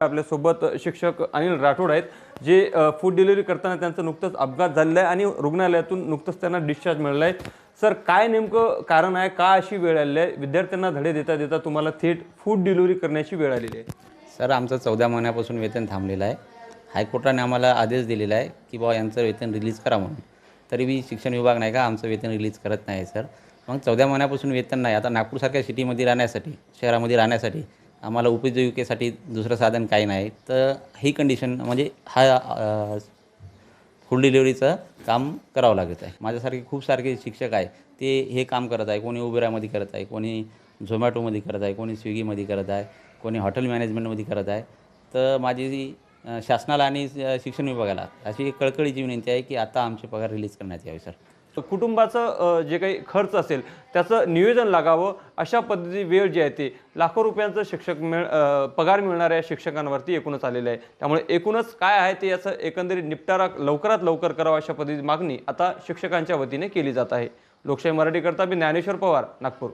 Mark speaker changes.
Speaker 1: आपल्यासोबत शिक्षक अनिल राठोड आहेत, जे फूड डिलिव्हरी करताना त्यांचा नुकताच अपघात झालेला आहे आणि रुग्णालयातून नुकतंच त्यांना डिस्चार्ज मिळाला आहे. सर, काय नेमकं कारण आहे, का अशी वेळ आलेली आहे, विद्यार्थ्यांना धडे देता देता तुम्हाला थेट फूड डिलिव्हरी करण्याची वेळ आलेली आहे?
Speaker 2: सर, आमचं 14 महिन्यापासून वेतन थांबलेलं आहे. हायकोर्टाने आम्हाला आदेश दिलेला आहे की बाबा यांचं वेतन रिलीज करा म्हणून. तरी बी शिक्षण विभाग नाही का आमचं वेतन रिलीज करत नाही सर. मग 14 महिन्यापासून वेतन नाही. आता नागपूरसारख्या सिटीमध्ये राहण्यासाठी, शहरामध्ये राहण्यासाठी आम्हाला उपजीविकेसाठी दुसरं साधन काही नाही. तर ही कंडिशन म्हणजे फूड डिलिव्हरीचं काम करावं लागत आहे. माझ्यासारखे खूप सारखे शिक्षक आहे, ते हे काम करत आहे. कोणी उबेरामध्ये करत आहे, कोणी झोमॅटोमध्ये करत आहे, कोणी स्विगीमध्ये करत आहे, कोणी हॉटेल मॅनेजमेंटमध्ये करत आहे. तर माझी शासनाला आणि शिक्षण विभागाला अशी एक कळकळीची विनंती आहे की आता आमचे पगार रिलीज करण्यात यावे सर.
Speaker 1: कुटुंबाचं जे काही खर्च असेल त्याचं नियोजन लागावं, अशा पद्धती वेळ जी आहे ती लाखो रुपयांचं पगार मिळणाऱ्या शिक्षकांवरती एकूणच आलेलं आहे. त्यामुळे एकूणच काय आहे ते याचं एकंदरीत निपटारा लवकरात लवकर करावा, अशा पद्धतीची मागणी आता शिक्षकांच्या वतीने केली जात आहे. लोकशाही मराठीकरता मी ज्ञानेश्वर पवार, नागपूर.